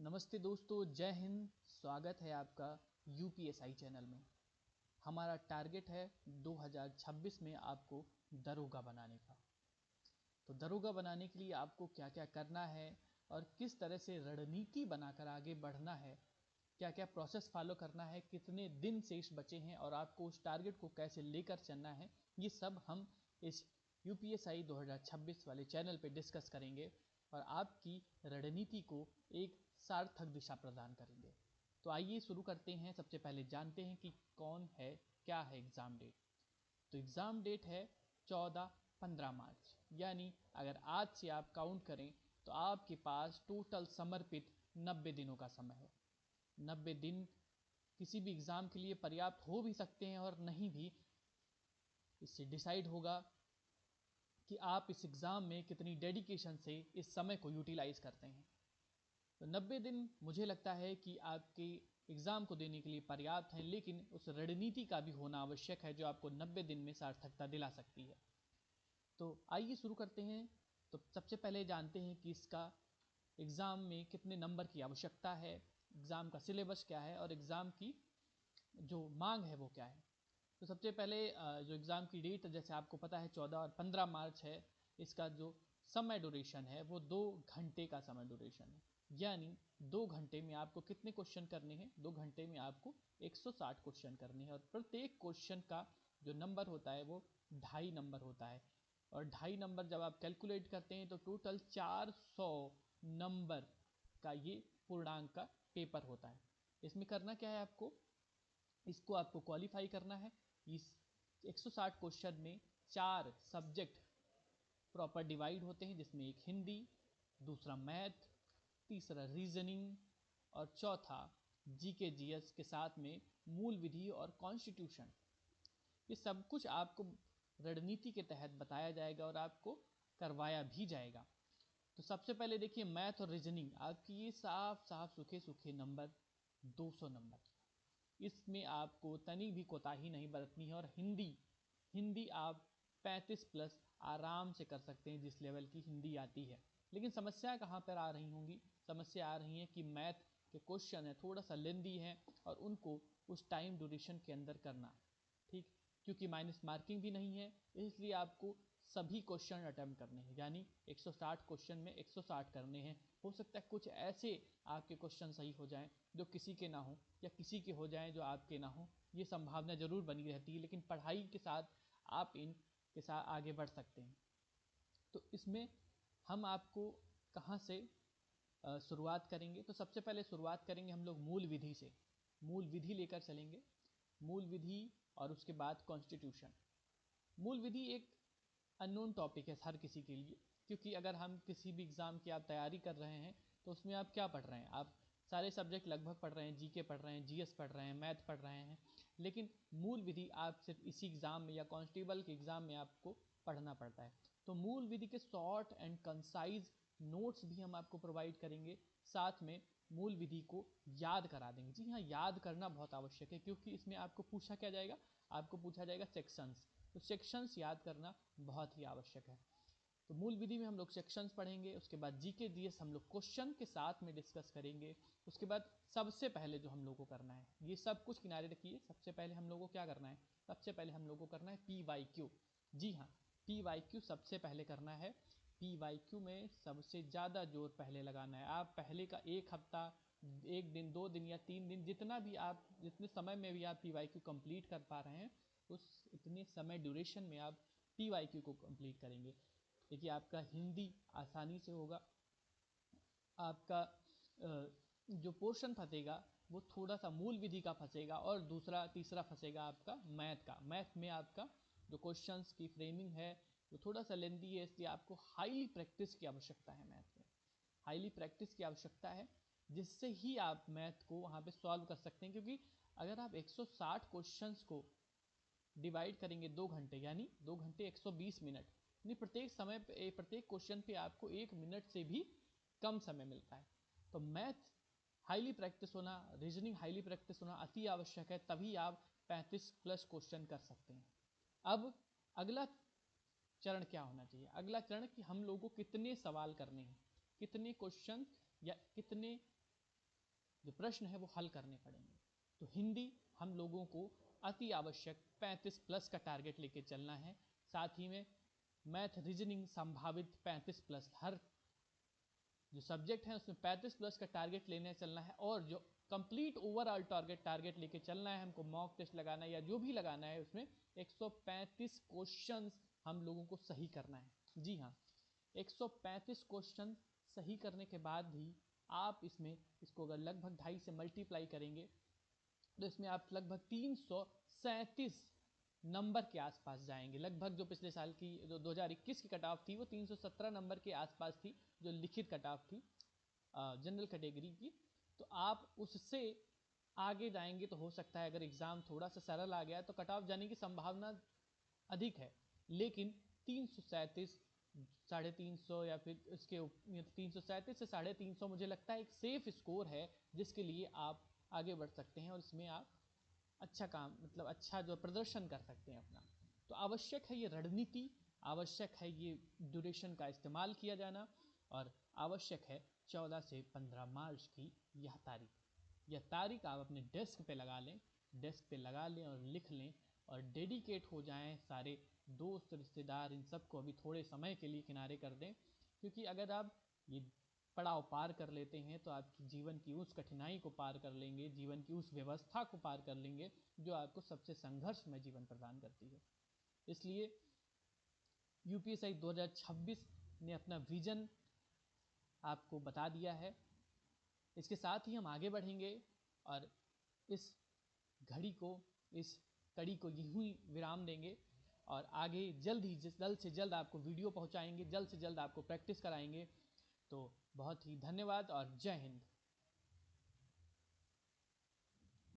नमस्ते दोस्तों, जय हिंद। स्वागत है आपका यूपीएसआई चैनल में। हमारा टारगेट है 2026 में आपको दरोगा बनाने का। तो दरोगा बनाने के लिए आपको क्या क्या करना है और किस तरह से रणनीति बनाकर आगे बढ़ना है, क्या क्या प्रोसेस फॉलो करना है, कितने दिन शेष बचे हैं और आपको उस टारगेट को कैसे लेकर चलना है, ये सब हम इस यूपीएसआई 2026 वाले चैनल पे डिस्कस करेंगे और आपकी रणनीति को एक सार्थक दिशा प्रदान करेंगे। तो आइए शुरू करते हैं। सबसे पहले जानते हैं कि कौन है, क्या है एग्ज़ाम डेट। तो एग्ज़ाम डेट है 14-15 मार्च, यानी अगर आज से आप काउंट करें तो आपके पास टोटल समर्पित 90 दिनों का समय है। 90 दिन किसी भी एग्ज़ाम के लिए पर्याप्त हो भी सकते हैं और नहीं भी। इससे डिसाइड होगा कि आप इस एग्ज़ाम में कितनी डेडिकेशन से इस समय को यूटिलाइज़ करते हैं। तो 90 दिन मुझे लगता है कि आपके एग्ज़ाम को देने के लिए पर्याप्त हैं, लेकिन उस रणनीति का भी होना आवश्यक है जो आपको 90 दिन में सार्थकता दिला सकती है। तो आइए शुरू करते हैं। तो सबसे पहले जानते हैं कि इसका एग्ज़ाम में कितने नंबर की आवश्यकता है, एग्ज़ाम का सिलेबस क्या है और एग्ज़ाम की जो मांग है वो क्या है। तो सबसे पहले जो एग्ज़ाम की डेट, जैसे आपको पता है 14 और 15 मार्च है, इसका जो समय ड्यूरेशन है वो 2 घंटे का समय ड्यूरेशन है। यानी 2 घंटे में आपको कितने क्वेश्चन करने हैं? 2 घंटे में आपको 160 क्वेश्चन करने हैं और प्रत्येक क्वेश्चन का जो नंबर होता है वो 2.5 नंबर होता है। और 2.5 नंबर जब आप कैलकुलेट करते हैं तो टोटल 400 नंबर का ये पूर्णांक का पेपर होता है। इसमें करना क्या है आपको? इसको आपको क्वालिफाई करना है। इस 160 क्वेश्चन में 4 सब्जेक्ट प्रॉपर डिवाइड होते हैं, जिसमें एक हिंदी, दूसरा मैथ, तीसरा रीजनिंग और चौथा जीके जीएस के साथ में मूल विधि और कॉन्स्टिट्यूशन। ये सब कुछ आपको रणनीति के तहत बताया जाएगा और आपको करवाया भी जाएगा। तो सबसे पहले देखिए, मैथ और रीजनिंग आपकी ये साफ साफ सूखे सूखे नंबर 200 नंबर, इसमें आपको तनी भी कोताही नहीं बरतनी है। और हिंदी आप 35 प्लस आराम से कर सकते हैं, जिस लेवल की हिंदी आती है। लेकिन समस्या कहाँ पर आ रही होंगी? समस्या आ रही है कि मैथ के क्वेश्चन है थोड़ा सा लेंदी है और उनको उस टाइम ड्यूरेशन के अंदर करना, ठीक, क्योंकि माइनस मार्किंग भी नहीं है, इसलिए आपको सभी क्वेश्चन अटैम्प्ट करने हैं। यानी 160 क्वेश्चन में 160 करने हैं। हो सकता है कुछ ऐसे आपके क्वेश्चन सही हो जाएं जो किसी के ना हो, या किसी के हो जाएं जो आपके ना हो। ये संभावना ज़रूर बनी रहती है, लेकिन पढ़ाई के साथ आप इन के साथ आगे बढ़ सकते हैं। तो इसमें हम आपको कहाँ से शुरुआत करेंगे? तो सबसे पहले शुरुआत करेंगे हम लोग मूल विधि से। मूल विधि लेकर चलेंगे। मूल विधि और उसके बाद कॉन्स्टिट्यूशन। मूल विधि एक अननोन टॉपिक है हर किसी के लिए, क्योंकि अगर हम किसी भी एग्ज़ाम की आप तैयारी कर रहे हैं तो उसमें आप क्या पढ़ रहे हैं? आप सारे सब्जेक्ट लगभग पढ़ रहे हैं, जीके पढ़ रहे हैं, जीएस पढ़ रहे हैं, मैथ पढ़ रहे हैं, लेकिन मूल विधि आप सिर्फ इसी एग्ज़ाम में या कांस्टेबल के एग्ज़ाम में आपको पढ़ना पड़ता है। तो मूल विधि के शॉर्ट एंड कंसाइज नोट्स भी हम आपको प्रोवाइड करेंगे, साथ में मूल विधि को याद करा देंगे। जी हाँ, याद करना बहुत आवश्यक है, क्योंकि इसमें आपको पूछा क्या जाएगा? आपको पूछा जाएगा सेक्शंस। तो सेक्शंस याद करना बहुत ही आवश्यक है। तो मूल विधि में हम लोग सेक्शंस पढ़ेंगे, उसके बाद जीके जीएस हम लोग क्वेश्चन के साथ में डिस्कस करेंगे। उसके बाद सबसे पहले जो हम लोग को करना है, ये सब कुछ किनारे रखिए, सबसे पहले हम लोग को क्या करना है? सबसे पहले हम लोग को करना है PYQ। जी हाँ, PYQ सबसे पहले करना है। PYQ में सबसे ज़्यादा जोर पहले लगाना है। आप पहले का एक हफ्ता, 1 दिन, 2 दिन या 3 दिन, जितना भी आप, जितने समय में भी आप PYQ कंप्लीट कर पा रहे हैं, उस इतने समय ड्यूरेशन में आप PYQ को कंप्लीट करेंगे। देखिए, आपका हिंदी आसानी से होगा। आपका जो पोर्शन फंसेगा वो थोड़ा सा मूल विधि का फंसेगा, और दूसरा तीसरा फंसेगा आपका मैथ का। मैथ में आपका जो क्वेश्चंस की फ्रेमिंग है वो थोड़ा सा लेंदी है, इसलिए आपको हाईली प्रैक्टिस की आवश्यकता है। मैथ में हाईली प्रैक्टिस की आवश्यकता है, जिससे ही आप मैथ को वहाँ पे सॉल्व कर सकते हैं। क्योंकि अगर आप 160 क्वेश्चंस को डिवाइड करेंगे 2 घंटे, यानी 2 घंटे 120 मिनट, यानी प्रत्येक समय पे, प्रत्येक क्वेश्चन पे आपको 1 मिनट से भी कम समय मिलता है। तो मैथ हाईली प्रैक्टिस होना, रीजनिंग हाईली प्रैक्टिस होना अति आवश्यक है, तभी आप 35 प्लस क्वेश्चन कर सकते हैं। अब अगला चरण क्या होना चाहिए? अगला चरण कि हम लोगों को कितने सवाल करने हैं, कितने क्वेश्चन या कितने जो प्रश्न है वो हल करने पड़ेंगे। तो हिंदी हम लोगों को अति आवश्यक 35+ का टारगेट लेके चलना है। साथ ही में मैथ रीजनिंग संभावित 35+, हर जो सब्जेक्ट है उसमें 35+ का टारगेट लेने चलना है। और जो कंप्लीट ओवरऑल टारगेट लेके चलना है हमको, मॉक टेस्ट लगाना है या जो भी लगाना है, उसमें 135 क्वेश्चंस हम लोगों को सही करना है। जी हाँ, 135 क्वेश्चन सही करने के बाद भी आप इसको अगर लगभग 2.5 से मल्टीप्लाई करेंगे तो इसमें आप लगभग 337 नंबर के आसपास जाएंगे। लगभग जो पिछले साल की जो 2021 की कट ऑफ थी वो 317 नंबर के आसपास थी, जो लिखित कट ऑफ थी जनरल कैटेगरी की। तो आप उससे आगे जाएंगे तो हो सकता है अगर एग्ज़ाम थोड़ा सा सरल आ गया तो कट ऑफ जाने की संभावना अधिक है। लेकिन 337, 350 या फिर इसके 337 से 350 मुझे लगता है एक सेफ स्कोर है जिसके लिए आप आगे बढ़ सकते हैं और इसमें आप अच्छा काम मतलब अच्छा जो प्रदर्शन कर सकते हैं अपना। तो आवश्यक है ये रणनीति, आवश्यक है ये ड्यूरेशन का इस्तेमाल किया जाना, और आवश्यक है 14 से 15 मार्च की यह तारीख आप अपने डेस्क पे लगा लें, और लिख लें और डेडिकेट हो जाएं। सारे दोस्त रिश्तेदार इन सबको अभी थोड़े समय के लिए किनारे कर दें, क्योंकि अगर आप ये पड़ाव पार कर लेते हैं तो आपकी जीवन की उस कठिनाई को पार कर लेंगे, जीवन की उस व्यवस्था को पार कर लेंगे जो आपको सबसे संघर्षमय जीवन प्रदान करती है। इसलिए यूपीएससी 2026 ने अपना विजन आपको बता दिया है। इसके साथ ही हम आगे बढ़ेंगे और इस घड़ी को, इस कड़ी को यूं ही विराम देंगे और आगे जल्द से जल्द आपको वीडियो पहुंचाएंगे, जल्द से जल्द आपको प्रैक्टिस कराएंगे। तो बहुत ही धन्यवाद और जय हिंद।